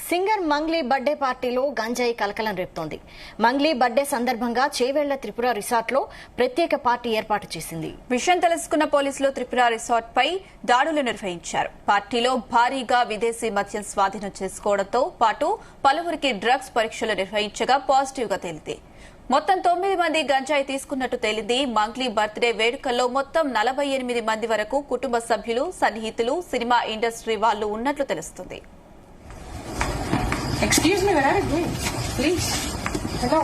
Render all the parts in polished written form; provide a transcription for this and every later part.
Singer Mangli birthday పార్టీలో గంజాయి కలకలం రేపుతోంది. మంగ్లీ బర్త్డే సందర్భంగా చేవెళ్ల త్రిపుర రిసార్ట్ లో ప్రత్యేక పార్టీ ఏర్పాటు చేసింది. విషయం తెలుసుకున్న పోలీసులు త్రిపుర రిసార్ట్ పై దాడులు నిర్వహించారు. పార్టీలో భారీగా విదేశీ మద్యం స్వాధీనం చేసుకోవడంతో పాటు పలువురికి డ్రగ్స్ పరీక్షలు నిర్వహించగా పాజిటివ్ గా తేలింది. మొత్తం 9 మంది గంజాయి తీసుకున్నట్టు తేలింది. మంగ్లీ బర్త్డే వేడుకల్లో మొత్తం 48 మంది వరకు కుటుంబ సభ్యులు, సన్నిహితులు, సినిమా ఇండస్ట్రీ వాళ్లు ఉన్నట్లు తెలుస్తుంది. Excuse me, where are you going? Please. Hello.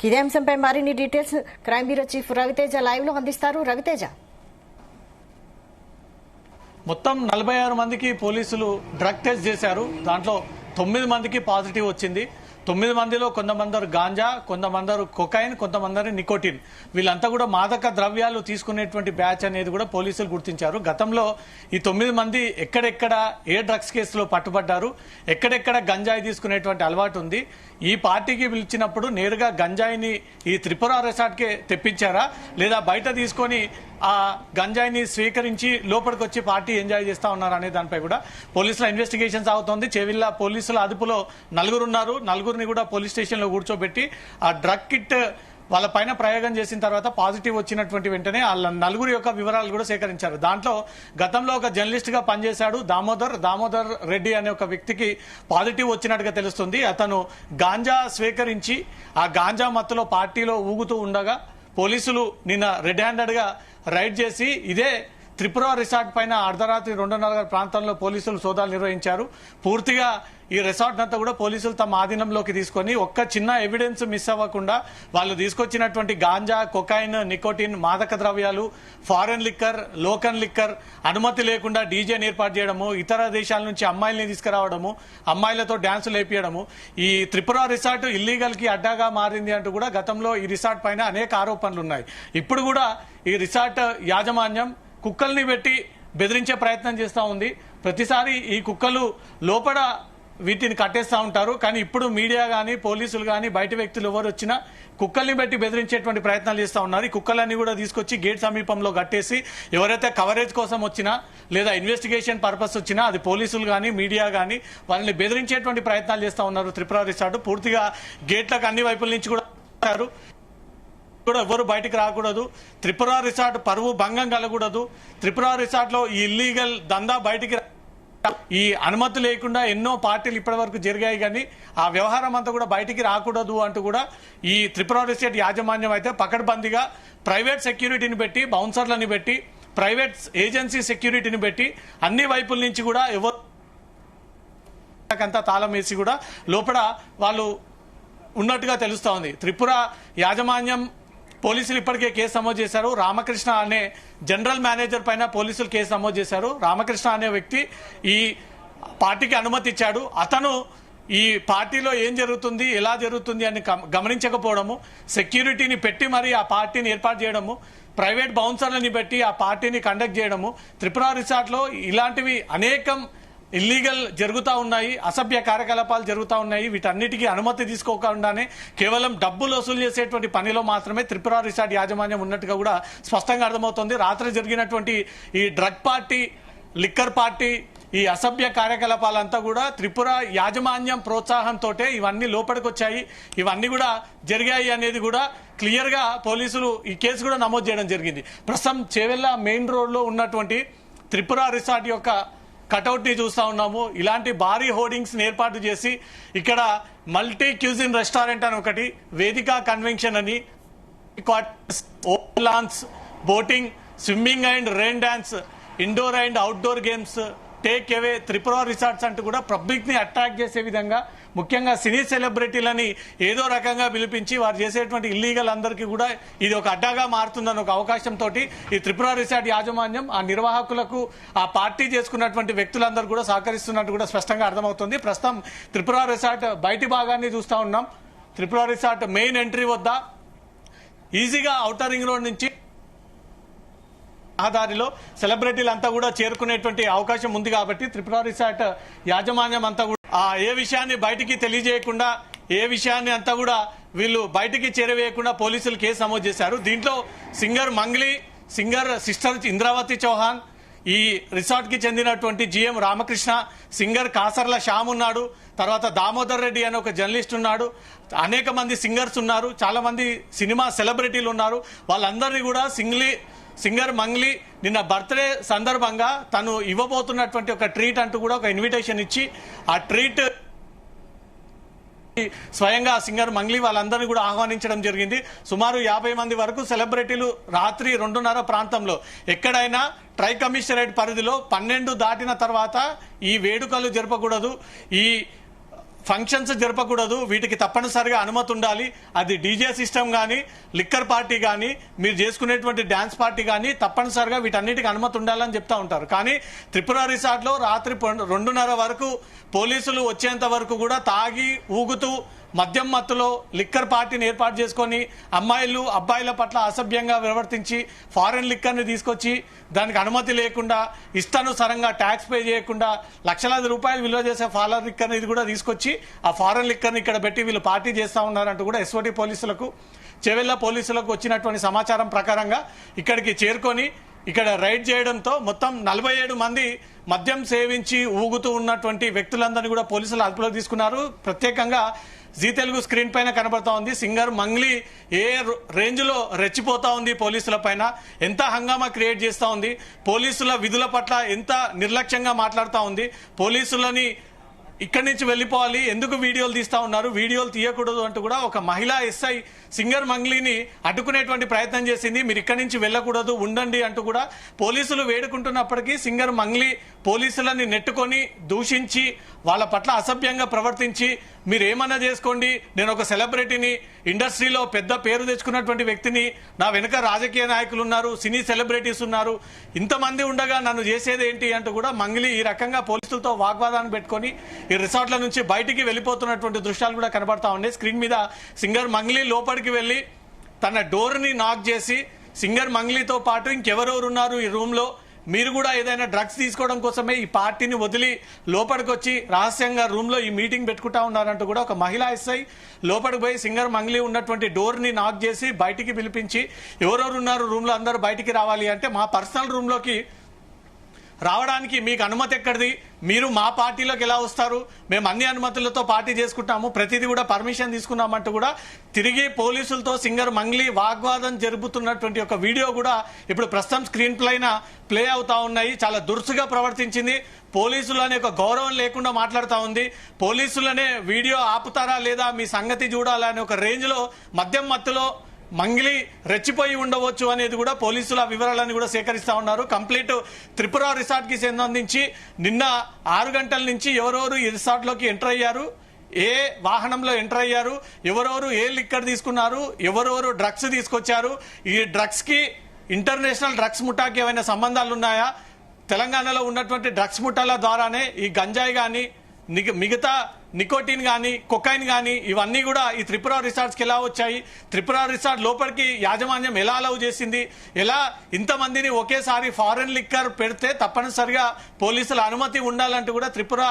ఇదే అంశంపై మరిన్ని details crime bureau chief Raviteja live లో అందిస్తారు. రవితేజ, మొత్తం 46 మందికి పోలీసులు డ్రగ్ టెస్ట్ చేశారు. దాంట్లో 9 మందికి పాజిటివ్ వచ్చింది. 9 మందిలో కొంతమంది గాంజా, కొంతమంది కొకైన్, కొంతమంది నికోటిన్. వీళ్ళంతా కూడా మాదక ద్రవ్యాలు తీసుకునేటువంటి బ్యాచ్ అనేది కూడా పోలీసులు గుర్తించారు. గతంలో ఈ 9 మంది ఎక్కడెక్కడ ఏ డ్రగ్స్ కేసులో పట్టుబడ్డారు, ఎక్కడెక్కడ గంజాయి తీసుకునేటువంటి అలవాటు ఉంది, ఈ పార్టీకి పిలిచినప్పుడు నేరుగా గంజాయిని ఈ త్రిపుర రిసార్ట్కే తెప్పించారా, లేదా బయట తీసుకొని ఆ గంజాయిని స్వీకరించి లోపలికి వచ్చి పార్టీ ఎంజాయ్ చేస్తా ఉన్నారు అనే దానిపై కూడా పోలీసుల ఇన్వెస్టిగేషన్ సాగుతోంది. చేవిల్ల పోలీసుల అదుపులో 4 ఉన్నారు. 4 కూడా పోలీస్ స్టేషన్ లో కూర్చోబెట్టి ఆ డ్రగ్ కిట్ వాళ్ళ పైన ప్రయోగం చేసిన తర్వాత పాజిటివ్ వచ్చినటువంటి వెంటనే వాళ్ళ 4 యొక్క వివరాలు కూడా సేకరించారు. దాంట్లో గతంలో ఒక జర్నలిస్ట్ గా పనిచేశాడు దామోదర్ రెడ్డి అనే ఒక వ్యక్తికి పాజిటివ్ వచ్చినట్టుగా తెలుస్తుంది. అతను గాంజా స్వీకరించి ఆ గాంజా మత్తులో పార్టీలో ఊగుతూ ఉండగా పోలీసులు నిన్న రెడ్ హ్యాండెడ్ గా రైడ్ చేసి ఇదే త్రిపుర రిసార్ట్ పైన అర్ధరాత్రి 2:30 ప్రాంతంలో పోలీసులు సోదాలు నిర్వహించారు. పూర్తిగా ఈ రిసార్ట్ అంతా కూడా పోలీసులు తమ ఆధీనంలోకి తీసుకొని ఒక్క చిన్న ఎవిడెన్స్ మిస్ అవ్వకుండా వాళ్ళు తీసుకొచ్చినటువంటి గాంజా, కొకైన్, నికోటిన్, మాదక ద్రవ్యాలు, ఫారెన్ లిక్కర్, లోకల్ లిక్కర్ అనుమతి లేకుండా డీజేని ఏర్పాటు చేయడము, ఇతర దేశాల నుంచి అమ్మాయిల్ని తీసుకురావడము, అమ్మాయిలతో డ్యాన్సులు వేపించడము, ఈ త్రిపుర రిసార్ట్ ఇల్లీగల్ కి అడ్డాగా మారింది అంటూ కూడా గతంలో ఈ రిసార్ట్ పైన అనేక ఆరోపణలు ఉన్నాయి. ఇప్పుడు కూడా ఈ రిసార్ట్ యాజమాన్యం కుక్కల్ని పెట్టి బెదిరించే ప్రయత్నం చేస్తూ ఉంది. ప్రతిసారి ఈ కుక్కలు లోపల వీటిని కట్టేస్తూ ఉంటారు. కానీ ఇప్పుడు మీడియా కానీ పోలీసులు కానీ బయట వ్యక్తులు ఎవరు వచ్చినా కుక్కల్ని పెట్టి బెదిరించేటువంటి ప్రయత్నాలు చేస్తూ ఉన్నారు. ఈ కుక్కలన్నీ కూడా తీసుకొచ్చి గేట్ సమీపంలో కట్టేసి ఎవరైతే కవరేజ్ కోసం వచ్చినా లేదా ఇన్వెస్టిగేషన్ పర్పస్ వచ్చినా అది పోలీసులు కానీ మీడియా కానీ వాళ్ళని బెదిరించేటువంటి ప్రయత్నాలు చేస్తూ ఉన్నారు. త్రిపుర రిసార్ట్ పూర్తిగా గేట్లకు అన్ని వైపుల నుంచి కూడా ఎవరు బయటికి రాకూడదు, త్రిపుర రిసార్ట్ పరువు భంగం కలగకూడదు, త్రిపుర రిసార్ట్ లో ఈ ఇల్లీగల్ దందా బయటికి ఈ అనుమతి లేకుండా ఎన్నో పార్టీలు ఇప్పటి వరకు జరిగాయి కానీ ఆ వ్యవహారం అంతా కూడా బయటికి రాకూడదు అంటూ కూడా ఈ త్రిపుర రిసార్ట్ యాజమాన్యం అయితే పకడ్బందీగా ప్రైవేట్ సెక్యూరిటీని పెట్టి, బౌన్సర్లని పెట్టి, ప్రైవేట్ ఏజెన్సీ సెక్యూరిటీని పెట్టి అన్ని వైపుల నుంచి కూడా ఎవరికంతా తాళం వేసి కూడా లోపల వాళ్ళు ఉన్నట్టుగా తెలుస్తా ఉంది. త్రిపుర యాజమాన్యం పోలీసులు ఇప్పటికే కేసు నమోదు చేశారు. రామకృష్ణ అనే జనరల్ మేనేజర్ పైన పోలీసులు కేసు నమోదు చేశారు. రామకృష్ణ అనే వ్యక్తి ఈ పార్టీకి అనుమతి ఇచ్చాడు. అతను ఈ పార్టీలో ఏం జరుగుతుంది, ఎలా జరుగుతుంది అని గమనించకపోవడము, సెక్యూరిటీని పెట్టి మరి ఆ పార్టీని ఏర్పాటు చేయడము, ప్రైవేట్ బౌన్సర్లని పెట్టి ఆ పార్టీని కండక్ట్ చేయడము, త్రిపుర రిసార్ట్ లో ఇలాంటివి అనేకం ఇల్లీగల్ జరుగుతూ ఉన్నాయి, అసభ్య కార్యకలాపాలు జరుగుతూ ఉన్నాయి. వీటన్నిటికీ అనుమతి తీసుకోకుండానే కేవలం డబ్బులు వసూలు చేసేటువంటి పనిలో మాత్రమే త్రిపుర రిసార్ట్ యాజమాన్యం ఉన్నట్టుగా కూడా స్పష్టంగా అర్థమవుతోంది. రాత్రి జరిగినటువంటి ఈ డ్రగ్ పార్టీ, లిక్కర్ పార్టీ, ఈ అసభ్య కార్యకలాపాలంతా కూడా త్రిపుర యాజమాన్యం ప్రోత్సాహంతో ఇవన్నీ లోపలికి వచ్చాయి, ఇవన్నీ కూడా జరిగాయి అనేది కూడా క్లియర్ గా పోలీసులు ఈ కేసు కూడా నమోదు చేయడం జరిగింది. ప్రస్తుతం చేవెళ్ల మెయిన్ రోడ్ లో ఉన్నటువంటి త్రిపుర రిసార్ట్ యొక్క కటౌట్ ని చూస్తా ఉన్నాము. ఇలాంటి భారీ హోర్డింగ్స్ ఏర్పాటు చేసి ఇక్కడ మల్టీ క్యూజిన్ రెస్టారెంట్ అని ఒకటి, వేదిక కన్వెన్షన్ అని, open lawns, boating, swimming and rain dance, indoor and outdoor games, take away, Tripura resorts అంటూ కూడా పబ్లిక్ ని అట్రాక్ట్ చేసే విధంగా ముఖ్యంగా సినీ సెలబ్రిటీలని ఏదో రకంగా పిలిపించి వారు చేసేటువంటి ఇల్లీగల్ అందరికీ కూడా ఇది ఒక అడ్డాగా మారుతుందన్న ఒక అవకాశంతో ఈ త్రిపుర రిసార్ట్ యాజమాన్యం ఆ నిర్వాహకులకు ఆ పార్టీ చేసుకున్నటువంటి వ్యక్తులందరూ కూడా సహకరిస్తున్నట్టు కూడా స్పష్టంగా అర్థమవుతుంది. ప్రస్తుతం త్రిపుర రిసార్ట్ బయటి భాగాన్ని చూస్తా ఉన్నాం. త్రిపుర రిసార్ట్ మెయిన్ ఎంట్రీ వద్ద ఈజీగా ఔటర్ రింగ్ రోడ్ నుంచి రహదారిలో సెలబ్రిటీలంతా కూడా చేరుకునేటువంటి అవకాశం ఉంది కాబట్టి త్రిపుర రిసార్ట్ యాజమాన్యం అంతా కూడా ఏ విషయాన్ని బయటికి తెలియజేయకుండా ఏ విషయాన్ని అంతా కూడా వీళ్ళు బయటికి చేరవేయకుండా పోలీసులు కేసు నమోదు చేశారు. దీంట్లో singer Mangli, singer sister Indravathi Chauhan, ఈ రిసార్ట్ కి చెందినటువంటి జిఎం రామకృష్ణ, సింగర్ కాసర్ల శ్యామ్ ఉన్నాడు, తర్వాత దామోదర్ రెడ్డి అనే ఒక జర్నలిస్ట్ ఉన్నాడు, అనేక మంది సింగర్స్ ఉన్నారు, చాలా మంది సినిమా సెలబ్రిటీలు ఉన్నారు. వాళ్ళందరినీ కూడా సింగర్ మంగ్లీ నిన్న బర్త్డే సందర్భంగా తను ఇవ్వబోతున్నటువంటి ఒక ట్రీట్ అంటూ కూడా ఒక ఇన్విటేషన్ ఇచ్చి ఆ ట్రీట్ స్వయంగా సింగర్ మంగ్లీ వాళ్ళందరినీ కూడా ఆహ్వానించడం జరిగింది. సుమారు 50 మంది వరకు సెలబ్రిటీలు రాత్రి 2:30 ప్రాంతంలో ఎక్కడైనా ట్రై కమిషనరేట్ పరిధిలో 12 దాటిన తర్వాత ఈ వేడుకలు జరపకూడదు, ఈ ఫంక్షన్స్ జరపకూడదు, వీటికి తప్పనిసరిగా అనుమతి ఉండాలి. అది డీజే సిస్టమ్ కానీ, లిక్కర్ పార్టీ కానీ, మీరు చేసుకునేటువంటి డాన్స్ పార్టీ కానీ తప్పనిసరిగా వీటన్నిటికి అనుమతి ఉండాలని చెప్తా ఉంటారు. కానీ త్రిపుర రిసార్ట్ లో రాత్రి 2:30 వరకు పోలీసులు వచ్చేంత వరకు కూడా తాగి ఊగుతూ మద్యం మత్తులో లిక్కర్ పార్టీని ఏర్పాటు చేసుకొని అమ్మాయిలు అబ్బాయిల పట్ల అసభ్యంగా ప్రవర్తించి ఫారెన్ లిక్కర్ని తీసుకొచ్చి దానికి అనుమతి లేకుండా ఇష్టానుసారంగా ట్యాక్స్ పే చేయకుండా లక్షలాది రూపాయలు విలువ చేసే ఫారెన్ లిక్కర్ని ఇది కూడా తీసుకొచ్చి ఆ ఫారెన్ లిక్కర్ని ఇక్కడ పెట్టి వీళ్ళు పార్టీ చేస్తా ఉన్నారంటూ కూడా ఎస్ఓటీ పోలీసులకు, చెవెళ్ళ పోలీసులకు వచ్చినటువంటి సమాచారం ప్రకారంగా ఇక్కడికి చేరుకొని ఇక్కడ రైడ్ చేయడంతో మొత్తం 47 మంది మద్యం సేవించి ఊగుతూ ఉన్నటువంటి వ్యక్తులందరినీ కూడా పోలీసులు అదుపులోకి తీసుకున్నారు. ప్రత్యేకంగా జీ తెలుగు స్క్రీన్ పైన కనబడతా ఉంది సింగర్ మంగ్లీ ఏ రేంజ్ లో రెచ్చిపోతా ఉంది, పోలీసుల పైన ఎంత హంగామా క్రియేట్ చేస్తా ఉంది, పోలీసుల విధుల పట్ల ఎంత నిర్లక్ష్యంగా మాట్లాడుతూ ఉంది, పోలీసులని ఇక్కడి నుంచి వెళ్ళిపోవాలి, ఎందుకు వీడియోలు తీస్తా ఉన్నారు, వీడియోలు తీయకూడదు అంటూ కూడా ఒక మహిళా ఎస్ఐ సింగర్ మంగ్లీని అడ్డుకునేటువంటి ప్రయత్నం చేసింది. మీరు ఇక్కడి నుంచి వెళ్ళకూడదు, ఉండండి అంటూ కూడా పోలీసులు వేడుకుంటున్నప్పటికీ సింగర్ మంగ్లీ పోలీసులని నెట్టుకొని దూషించి వాళ్ళ పట్ల అసభ్యంగా ప్రవర్తించి మీరేమన్నా చేసుకోండి, నేను ఒక సెలబ్రిటీని, ఇండస్ట్రీలో పెద్ద పేరు తెచ్చుకున్నటువంటి వ్యక్తిని, నా వెనుక రాజకీయ నాయకులు ఉన్నారు, సినీ సెలబ్రిటీస్ ఉన్నారు, ఇంతమంది ఉండగా నన్ను చేసేది ఏంటి అంటూ కూడా మంగ్లీ ఈ రకంగా పోలీసులతో వాగ్వాదాన్ని పెట్టుకొని ఈ రిసార్ట్ల నుంచి బయటికి వెళ్ళిపోతున్నటువంటి దృశ్యాలు కూడా కనబడతా ఉన్నాయి. స్క్రీన్ మీద సింగర్ మంగ్లీ లోపలికి వెళ్లి తన డోర్ ని నాక్ చేసి సింగర్ మంగ్లీతో పాటు ఇంకెవరెవరు ఉన్నారు ఈ రూమ్ లో, మీరు కూడా ఏదైనా డ్రగ్స్ తీసుకోవడం కోసమే ఈ పార్టీని వదిలి లోపలికి వచ్చి రహస్యంగా రూమ్ లో ఈ మీటింగ్ పెట్టుకుంటా ఉన్నారంటూ కూడా ఒక మహిళా ఎస్ఐ లోపలికి పోయి సింగర్ మంగ్లీ ఉన్నటువంటి డోర్ ని నాక్ చేసి బయటికి పిలిపించి ఎవరెవరు ఉన్నారు రూమ్ లో అందరూ బయటికి రావాలి అంటే మా పర్సనల్ రూమ్ లోకి రావడానికి మీకు అనుమతి ఎక్కడిది, మీరు మా పార్టీలోకి ఎలా వస్తారు, మేము అన్ని అనుమతులతో పార్టీ చేసుకుంటాము, ప్రతిదీ కూడా పర్మిషన్ తీసుకున్నామంటూ కూడా తిరిగి పోలీసులతో సింగర్ మంగ్లీ వాగ్వాదం జరుపుతున్నటువంటి ఒక వీడియో కూడా ఇప్పుడు ప్రస్తుతం స్క్రీన్ పైన ప్లే అవుతా ఉన్నాయి. చాలా దురుసుగా ప్రవర్తించింది, పోలీసులు అనే ఒక గౌరవం లేకుండా మాట్లాడుతూ ఉంది, పోలీసులనే వీడియో ఆపుతారా లేదా మీ సంగతి చూడాలనే ఒక రేంజ్ లో మద్యం మత్తులో మంగ్లీ రెచ్చిపోయి ఉండవచ్చు అనేది కూడా పోలీసుల వివరాలను కూడా సేకరిస్తా ఉన్నారు. కంప్లీట్ త్రిపుర రిసార్ట్ కి సంబంధించి నిన్న 6 గంటల నుంచి ఎవరెవరు ఈ రిసార్ట్ లోకి ఎంటర్ అయ్యారు, ఏ వాహనంలో ఎంటర్ అయ్యారు, ఎవరెవరు ఏ లిక్కర్ తీసుకున్నారు, ఎవరెవరు డ్రగ్స్ తీసుకొచ్చారు, ఈ డ్రగ్స్ కి ఇంటర్నేషనల్ డ్రగ్స్ ముఠాకి ఏమైనా సంబంధాలు ఉన్నాయా, తెలంగాణలో ఉన్నటువంటి డ్రగ్స్ ముఠాల ద్వారానే ఈ గంజాయి గాని మిగతా నికోటిన్ గానీ కొకైన్ గానీ ఇవన్నీ కూడా ఈ త్రిపుర రిసార్ట్స్ కి ఎలా వచ్చాయి, త్రిపుర రిసార్ట్ లోపలికి యాజమాన్యం ఎలా అలౌ చేసింది, ఎలా ఇంతమందిని ఒకేసారి ఫారెన్ లిక్కర్ పెడితే తప్పనిసరిగా పోలీసుల అనుమతి ఉండాలంటూ కూడా త్రిపుర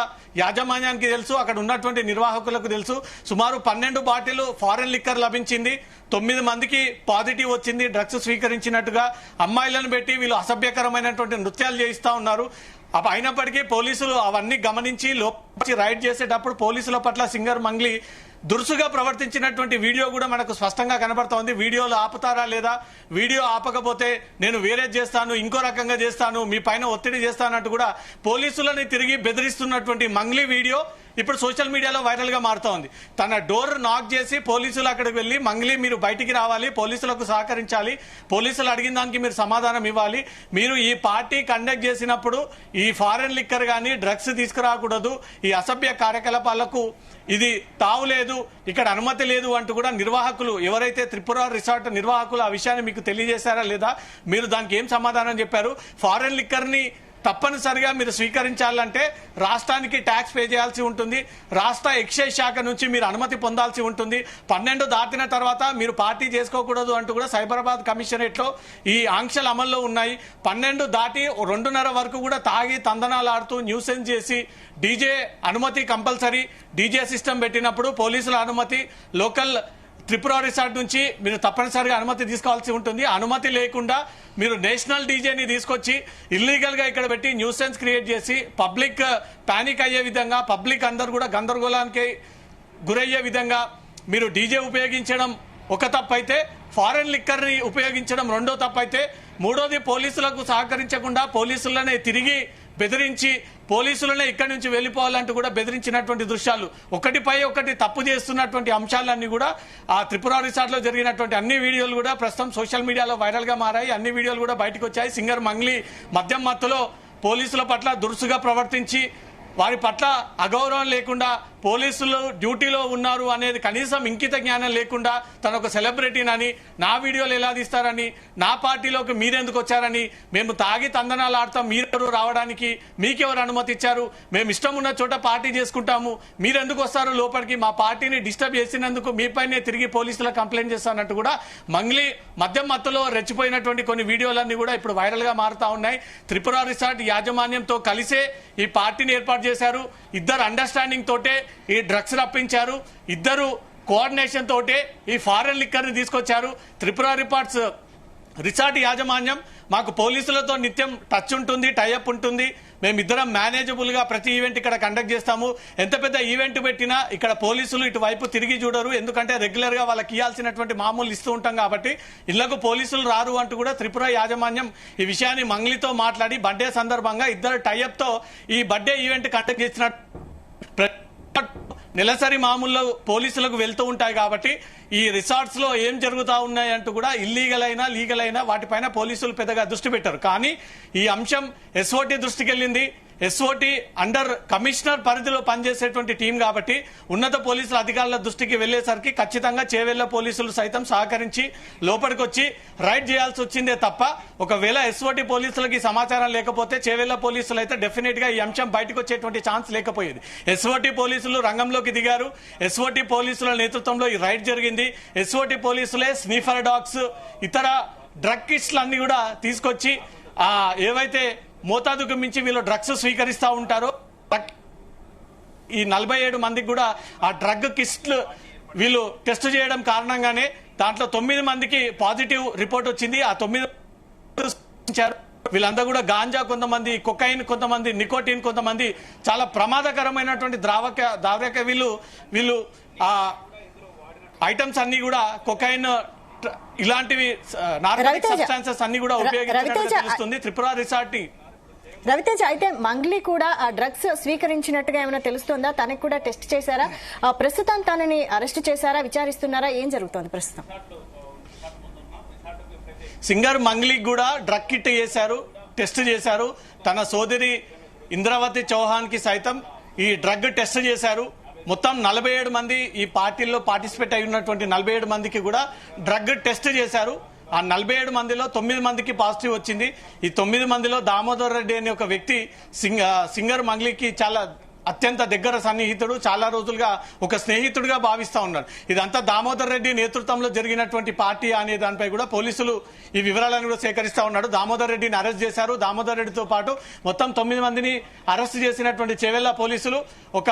యాజమాన్యానికి తెలుసు, అక్కడ ఉన్నటువంటి నిర్వాహకులకు తెలుసు. సుమారు 12 బాటిల్ ఫారెన్ లిక్కర్ లభించింది, 9 మందికి పాజిటివ్ వచ్చింది, డ్రగ్స్ స్వీకరించినట్టుగా అమ్మాయిలను పెట్టి వీళ్ళు అసభ్యకరమైనటువంటి నృత్యాలు చేయిస్తా ఉన్నారు. అయినప్పటికీ పోలీసులు అవన్నీ గమనించి లోపలికి రైడ్ చేసేటప్పుడు పోలీసుల పట్ల సింగర్ మంగ్లీ దురుసుగా ప్రవర్తించినటువంటి వీడియో కూడా మనకు స్పష్టంగా కనబడుతోంది. వీడియోలు ఆపుతారా లేదా, వీడియో ఆపకపోతే నేను వేరే చేస్తాను, ఇంకో రకంగా చేస్తాను, మీ పైన ఒత్తిడి చేస్తానంటూ కూడా పోలీసులని తిరిగి బెదిరిస్తున్నటువంటి మంగ్లీ వీడియో ఇప్పుడు సోషల్ మీడియాలో వైరల్ గా మారుతోంది. తన డోర్ నాక్ చేసి పోలీసులు అక్కడికి వెళ్లి మంగ్లీ మీరు బయటికి రావాలి, పోలీసులకు సహకరించాలి, పోలీసులు అడిగిన దానికి మీరు సమాధానం ఇవ్వాలి, మీరు ఈ పార్టీ కండక్ట్ చేసినప్పుడు ఈ ఫారెన్ లిక్కర్ గానీ డ్రగ్స్ తీసుకురాకూడదు, ఈ అసభ్య కార్యకలాపాలకు ఇది తావులేదు, ఇక్కడ అనుమతి లేదు అంటూ కూడా నిర్వాహకులు ఎవరైతే త్రిపుర రిసార్ట్ నిర్వాహకులు ఆ విషయాన్ని మీకు తెలియజేశారా లేదా, మీరు దానికి ఏం సమాధానం చెప్పారు, ఫారెన్ లిక్కర్ ని తప్పనిసరిగా మీరు స్వీకరించాలంటే రాష్ట్రానికి ట్యాక్స్ పే చేయాల్సి ఉంటుంది. రాష్ట్ర ఎక్సైజ్ శాఖ నుంచి మీరు అనుమతి పొందాల్సి ఉంటుంది. 12 దాటిన తర్వాత మీరు పార్టీ చేసుకోకూడదు అంటూ కూడా సైబరాబాద్ కమిషనరేట్ లో ఈ ఆంక్షలు అమల్లో ఉన్నాయి. 12 దాటి 2:30 వరకు కూడా తాగి తందనాలు ఆడుతూ న్యూసెన్స్ చేసి డీజే అనుమతి కంపల్సరీ. డీజే సిస్టమ్ పెట్టినప్పుడు పోలీసుల అనుమతి, లోకల్ త్రిపుర రిసార్ట్ నుంచి మీరు తప్పనిసరిగా అనుమతి తీసుకోవాల్సి ఉంటుంది. అనుమతి లేకుండా మీరు నేషనల్ డీజేని తీసుకొచ్చి ఇల్లీగల్ గా ఇక్కడ పెట్టి న్యూసెన్స్ క్రియేట్ చేసి పబ్లిక్ పానిక్ అయ్యే విధంగా, పబ్లిక్ అందరు కూడా గందరగోళానికి గురయ్యే విధంగా మీరు డీజే ఉపయోగించడం ఒక తప్పు అయితే, ఫారెన్ లిక్కర్ ని ఉపయోగించడం రెండో తప్పు అయితే, మూడోది పోలీసులకు సహకరించకుండా పోలీసులనే తిరిగి బెదిరించి పోలీసులనే ఇక్కడి నుంచి వెళ్ళిపోవాలంటూ కూడా బెదిరించినటువంటి దృశ్యాలు, ఒకటిపై ఒకటి తప్పు చేస్తున్నటువంటి అంశాలన్నీ కూడా ఆ త్రిపుర రిసార్ట్ లో జరిగినటువంటి అన్ని వీడియోలు కూడా ప్రస్తుతం సోషల్ మీడియాలో వైరల్ గా మారాయి. అన్ని వీడియోలు కూడా బయటకు వచ్చాయి. సింగర్ మంగ్లీ మద్యం మత్తులో పోలీసుల పట్ల దురుసుగా ప్రవర్తించి వారి పట్ల అగౌరవం లేకుండా పోలీసులు డ్యూటీలో ఉన్నారు అనేది కనీసం ఇంకిత జ్ఞానం లేకుండా తన ఒక సెలబ్రిటీనని, నా వీడియోలు ఎలా తీస్తారని, నా పార్టీలోకి మీరెందుకు వచ్చారని, మేము తాగి తందనాలు ఆడతాం, మీరెవరు రావడానికి, మీకెవరు అనుమతి ఇచ్చారు, మేము ఇష్టం ఉన్న చోట పార్టీ చేసుకుంటాము, మీరెందుకు వస్తారు లోపలికి, మా పార్టీని డిస్టర్బ్ చేసినందుకు మీపైనే తిరిగి పోలీసులకు కంప్లైంట్ చేస్తానంటూ కూడా మంగ్లీ మద్యం మత్తులో రెచ్చిపోయినటువంటి కొన్ని వీడియోలన్నీ కూడా ఇప్పుడు వైరల్ గా మారుతా ఉన్నాయి. త్రిపుర రిసార్ట్ యాజమాన్యంతో కలిసే ఈ పార్టీని ఏర్పాటు చేశారు. ఇద్దరు అండర్స్టాండింగ్ తోటే ఈ డ్రగ్స్ రప్పించారు. ఇద్దరు కోఆర్డినేషన్ తోటే ఈ ఫారెన్ లిక్కర్ ని తీసుకొచ్చారు. త్రిపుర రిసార్ట్ యాజమాన్యం మాకు పోలీసులతో నిత్యం టచ్ ఉంటుంది, టైఅప్ ఉంటుంది, మేమిద్దరం మేనేజబుల్ గా ప్రతి ఈవెంట్ ఇక్కడ కండక్ట్ చేస్తాము. ఎంత పెద్ద ఈవెంట్ పెట్టినా ఇక్కడ పోలీసులు ఇటువైపు తిరిగి చూడరు. ఎందుకంటే రెగ్యులర్ గా వాళ్ళకి ఇవ్వాల్సినటువంటి మామూలు ఇస్తూ ఉంటాం కాబట్టి ఇళ్లకు పోలీసులు రారు అంటూ కూడా త్రిపుర యాజమాన్యం ఈ విషయాన్ని మంగ్లీతో మాట్లాడి బర్త్డే సందర్భంగా ఇద్దరు టైఅప్ తో ఈ బర్త్డే ఈవెంట్ కండక్ట్ చేసినట్టు నెలసరి మామూలు పోలీసులకు వెళ్తూ ఉంటాయి కాబట్టి ఈ రిసార్ట్స్ లో ఏం జరుగుతా ఉన్నాయంటూ కూడా ఇల్లీగల్ అయినా లీగల్ అయినా వాటిపైన పోలీసులు పెద్దగా దృష్టి పెట్టారు. కానీ ఈ అంశం ఎస్ఓటీ దృష్టికి వెళ్ళింది. ఎస్ఓటీ అండర్ కమిషనర్ పరిధిలో పనిచేసేటువంటి టీం కాబట్టి ఉన్నత పోలీసుల అధికారుల దృష్టికి వెళ్లేసరికి ఖచ్చితంగా చేవెళ్ల పోలీసులు సైతం సహకరించి లోపలికి వచ్చి రైడ్ చేయాల్సి వచ్చిందే తప్ప ఒకవేళ ఎస్ఓటీ పోలీసులకి సమాచారం లేకపోతే చేవెళ్ల పోలీసులు అయితే డెఫినెట్ గా ఈ అంశం బయటకు వచ్చేటువంటి ఛాన్స్ లేకపోయేది. ఎస్ఓటీ పోలీసులు రంగంలోకి దిగారు. ఎస్ఓటీ పోలీసుల నేతృత్వంలో ఈ రైడ్ జరిగింది. ఎస్ఓటీ పోలీసులే స్నీఫర్ డాగ్స్, ఇతర డ్రగ్ కిట్స్లు అన్ని కూడా తీసుకొచ్చి ఏవైతే మోతాదుకు మించి వీళ్ళు డ్రగ్స్ స్వీకరిస్తూ ఉంటారో ఈ 47 మందికి కూడా ఆ డ్రగ్ కిస్ట్లు వీళ్ళు టెస్ట్ చేయడం కారణంగానే దాంట్లో 9 మందికి పాజిటివ్ రిపోర్ట్ వచ్చింది. ఆ 9 వీళ్ళంతా కూడా గాంజా కొంతమంది, కొకైన్ కొంతమంది, నికోటిన్ కొంతమంది, చాలా ప్రమాదకరమైనటువంటి ద్రావక వీళ్ళు ఆ ఐటమ్స్ అన్ని కూడా కొకైన్ ఇలాంటివి నార్కోటిక్ సబ్స్టాన్సెస్ అన్ని కూడా ఉపయోగించినట్టు తెలుస్తుంది త్రిపుర రిసార్ట్ ని. రవితేజ, అయితే మంగ్లీ కూడా ఆ డ్రగ్స్ స్వీకరించినట్టుగా ఏమైనా తెలుస్తుందా? తనకు కూడా టెస్ట్ చేశారా? ప్రస్తుతం తనని అరెస్ట్ చేశారా, విచారిస్తున్నారా? ఏం జరుగుతోంది ప్రస్తుతం? సింగర్ మంగ్లీకి కూడా డ్రగ్ కిట్ చేశారు, టెస్ట్ చేశారు. తన సోదరి ఇంద్రావతి చౌహాన్ కి సైతం ఈ డ్రగ్ టెస్ట్ చేశారు. మొత్తం 47 మంది ఈ పార్టీల్లో పార్టిసిపేట్ అయి ఉన్నటువంటి 47 మందికి కూడా డ్రగ్ టెస్ట్ చేశారు. ఆ 47 మందిలో 9 మందికి పాజిటివ్ వచ్చింది. ఈ 9 మందిలో దామోదర్ రెడ్డి అనే ఒక వ్యక్తి సింగర్ మంగ్లీకి చాలా అత్యంత దగ్గర సన్నిహితుడు, చాలా రోజులుగా ఒక స్నేహితుడిగా భావిస్తా ఉన్నాడు. ఇదంతా దామోదర్ రెడ్డి నేతృత్వంలో జరిగినటువంటి పార్టీ అనే దానిపై కూడా పోలీసులు ఈ వివరాలను కూడా సేకరిస్తా ఉన్నాడు. దామోదర్ రెడ్డిని అరెస్ట్ చేశారు. దామోదర్ రెడ్డితో పాటు మొత్తం 9 మందిని అరెస్ట్ చేసినటువంటి చేవెళ్ల పోలీసులు ఒక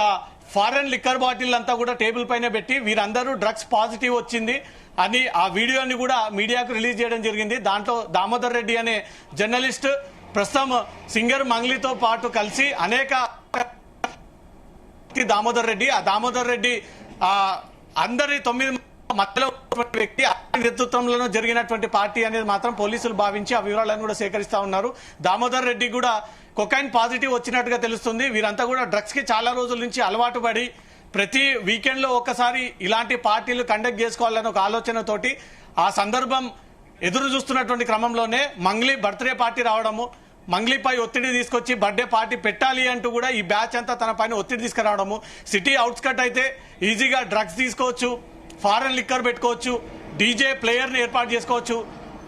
ఫారెన్ లిక్కర్ బాటిల్ అంతా కూడా టేబుల్ పైన పెట్టి వీరందరూ డ్రగ్స్ పాజిటివ్ వచ్చింది అని ఆ వీడియోని కూడా మీడియాకు రిలీజ్ చేయడం జరిగింది. దాంట్లో దామోదర్ రెడ్డి అనే జర్నలిస్ట్ ప్రస్తుతం సింగర్ మంగ్లీతో పాటు కలిసి అనేక దామోదర్ రెడ్డి అందరి 9 మధ్యలో వ్యక్తి నేతృత్వంలో జరిగినటువంటి పార్టీ అనేది మాత్రం పోలీసులు భావించి ఆ వివరాలను కూడా సేకరిస్తా ఉన్నారు. దామోదర్ రెడ్డి కూడా కొకైన్ పాజిటివ్ వచ్చినట్టుగా తెలుస్తుంది. వీరంతా కూడా డ్రగ్స్ కి చాలా రోజుల నుంచి అలవాటు పడి ప్రతి వీకెండ్ లో ఒకసారి ఇలాంటి పార్టీలు కండక్ట్ చేసుకోవాలనే ఒక ఆలోచనతోటి ఆ సందర్భం ఎదురు చూస్తున్నటువంటి క్రమంలోనే మంగ్లీ బర్త్డే పార్టీ రావడము, మంగ్లీపై ఒత్తిడి తీసుకొచ్చి బర్త్డే పార్టీ పెట్టాలి అంటూ కూడా ఈ బ్యాచ్ అంతా తన పైన ఒత్తిడి తీసుకురావడము. సిటీ అవుట్స్కట్ అయితే ఈజీగా డ్రగ్స్ తీసుకోవచ్చు, ఫారెన్ లిక్కర్ పెట్టుకోవచ్చు, డీజే ప్లేయర్ని ఏర్పాటు చేసుకోవచ్చు,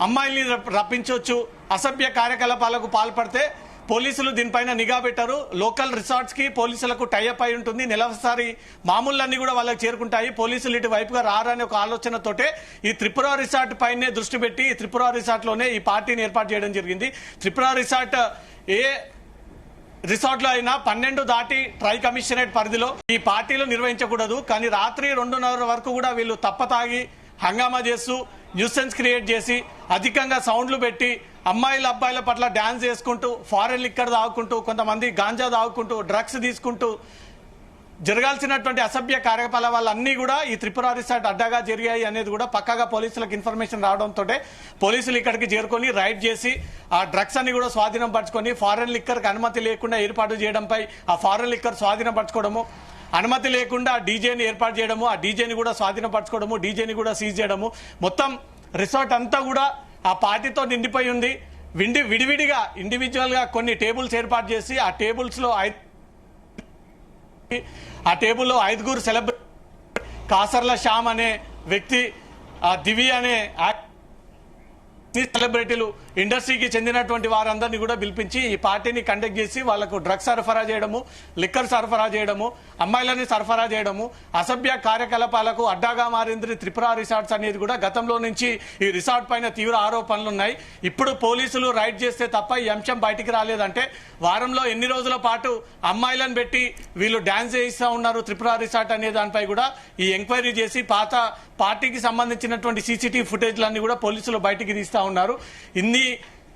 అమ్మాయిల్ని రప్పించవచ్చు, అసభ్య కార్యకలాపాలకు పాల్పడితే పోలీసులు దీనిపైన నిఘా పెట్టారు. లోకల్ రిసార్ట్స్ కి పోలీసులకు టైఅప్ అయి ఉంటుంది. నెలవారీ మామూళ్ళన్నీ కూడా వాళ్ళకి చేరుకుంటాయి. పోలీసులు ఇటు వైపుగా రారనే ఒక ఆలోచనతోటే ఈ త్రిపుర రిసార్ట్ పైనే దృష్టి పెట్టి ఈ త్రిపుర రిసార్ట్ లోనే ఈ పార్టీని ఏర్పాటు చేయడం జరిగింది. త్రిపుర రిసార్ట్ ఏ రిసార్ట్ లో అయినా 12 దాటి ట్రై కమిషనరేట్ పరిధిలో ఈ పార్టీలు నిర్వహించకూడదు. కానీ రాత్రి 2:30 వరకు కూడా వీళ్ళు తప్పతాగి హంగామా చేస్తూ న్యూసెన్స్ క్రియేట్ చేసి అధికంగా సౌండ్లు పెట్టి అమ్మాయిల అబ్బాయిల పట్ల డాన్స్ చేసుకుంటూ ఫారెన్ లిక్కర్ తాగుకుంటూ కొంతమంది గాంజా తాగుకుంటూ డ్రగ్స్ తీసుకుంటూ జరగాల్సినటువంటి అసభ్య కార్యకలాపాలన్నీ కూడా ఈ త్రిపుర రిసార్ట్ అడ్డాగా జరిగాయి అనేది కూడా పక్కాగా పోలీసులకు ఇన్ఫర్మేషన్ రావడంతో పోలీసులు ఇక్కడికి చేరుకొని రైడ్ చేసి ఆ డ్రగ్స్ అన్ని కూడా స్వాధీనం పరచుకొని ఫారెన్ లిక్కర్ కి అనుమతి లేకుండా ఏర్పాటు చేయడంపై ఆ ఫారెన్ లిక్కర్ స్వాధీనం పరచుకోవడము, అనుమతి లేకుండా డీజేని ఏర్పాటు చేయడము, ఆ డీజేని కూడా స్వాధీనం పరచుకోవడము, డీజేని కూడా సీజ్ చేయడము, మొత్తం రిసార్ట్ అంతా కూడా ఆ పార్టీతో నిండిపోయి ఉంది. విడివిడిగా ఇండివిజువల్ గా కొన్ని టేబుల్స్ ఏర్పాటు చేసి ఆ టేబుల్లో 5 సెలబ్రిటీ, కాసర్ల శ్యామ్ అనే వ్యక్తి, దివి అనే సెలబ్రిటీలు, ఇండస్ట్రీకి చెందినటువంటి వారందరినీ కూడా పిలిపించి ఈ పార్టీని కండక్ట్ చేసి వాళ్లకు డ్రగ్స్ సరఫరా చేయడము, లిక్కర్ సరఫరా చేయడము, అమ్మాయిలని సరఫరా చేయడము, అసభ్య కార్యకలాపాలకు అడ్డాగా మారింది త్రిపుర రిసార్ట్స్ అనేది కూడా గతంలో నుంచి ఈ రిసార్ట్ పైన తీవ్ర ఆరోపణలు ఉన్నాయి. ఇప్పుడు పోలీసులు రైడ్ చేస్తే తప్ప ఈ అంశం బయటికి రాలేదంటే వారంలో ఎన్ని రోజుల పాటు అమ్మాయిలను పెట్టి వీళ్ళు డాన్స్ చేయిస్తా ఉన్నారు త్రిపుర రిసార్ట్ అనే దానిపై కూడా ఈ ఎంక్వైరీ చేసి పాత పార్టీకి సంబంధించినటువంటి సీసీటీవీ ఫుటేజ్లన్నీ కూడా పోలీసులు బయటికి తీస్తా ఉన్నారు. ఇన్ని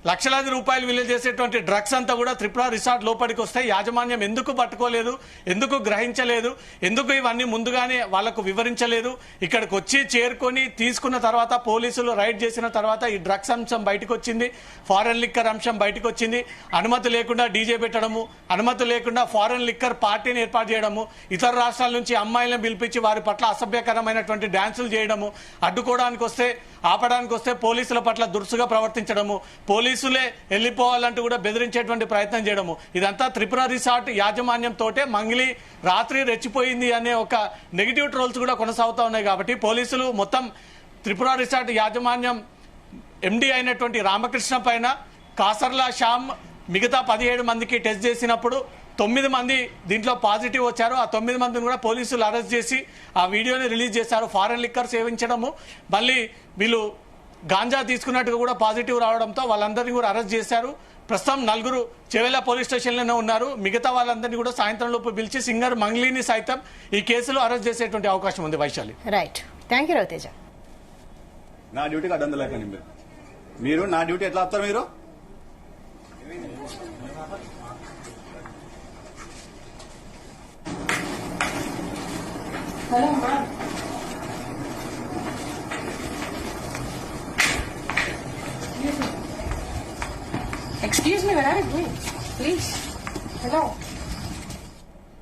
లక్షలాది రూపాయలు విలువ చేసేటువంటి డ్రగ్స్ అంతా కూడా త్రిపుర రిసార్ట్ లోపలికి వస్తాయి. యాజమాన్యం ఎందుకు పట్టుకోలేదు, ఎందుకు గ్రహించలేదు, ఎందుకు ఇవన్నీ ముందుగానే వాళ్లకు వివరించలేదు? ఇక్కడికి వచ్చి చేరుకొని తీసుకున్న తర్వాత పోలీసులు రైడ్ చేసిన తర్వాత ఈ డ్రగ్స్ అంశం బయటకు వచ్చింది, ఫారెన్ లిక్కర్ అంశం బయటకు వచ్చింది. అనుమతి లేకుండా డీజే పెట్టడము, అనుమతి లేకుండా ఫారెన్ లిక్కర్ పార్టీని ఏర్పాటు చేయడము, ఇతర రాష్ట్రాల నుంచి అమ్మాయిలను పిలిపించి వారి పట్ల అసభ్యకరమైనటువంటి డాన్సులు చేయడము, అడ్డుకోవడానికి వస్తే ఆపడానికి వస్తే పోలీసుల పట్ల దురుసుగా ప్రవర్తించడము, పోలీసులే వెళ్లిపోవాలంటూ కూడా బెదిరించేటువంటి ప్రయత్నం చేయడము, ఇదంతా త్రిపుర రిసార్ట్ యాజమాన్యంతో మంగిలి రాత్రి రెచ్చిపోయింది అనే ఒక నెగిటివ్ ట్రోల్స్ కూడా కొనసాగుతా ఉన్నాయి. కాబట్టి పోలీసులు మొత్తం త్రిపుర రిసార్ట్ యాజమాన్యం ఎండి అయినటువంటి రామకృష్ణ పైన కాసర్ల శ్యామ్ మిగతా 17 మందికి టెస్ట్ చేసినప్పుడు 9 మంది దీంట్లో పాజిటివ్ వచ్చారు. ఆ 9 మందిని కూడా పోలీసులు అరెస్ట్ చేసి ఆ వీడియోని రిలీజ్ చేశారు. ఫారెన్ లిక్కర్ సేవించడము, మళ్ళీ వీళ్ళు గాంజా తీసుకున్నట్టుగా కూడా పాజిటివ్ రావడంతో వాళ్ళందరినీ కూడా అరెస్ట్ చేశారు. ప్రస్తుతం 4 చెవెల పోలీస్ స్టేషన్లోనే ఉన్నారు. మిగతా వాళ్ళందరినీ కూడా సాయంత్రం లోపు పిలిచి సింగర్ మంగ్లీని సైతం ఈ కేసులో అరెస్ట్ చేసేటువంటి అవకాశం ఉంది. Vaishali, right, thank you Raviteja. నా డ్యూటీకి అడ్డం లేకండి మీరు నా డ్యూటీ ఎట్లా వస్తారు మీరు? Hello, ma'am. Excuse me, where are you going? Please. Hello.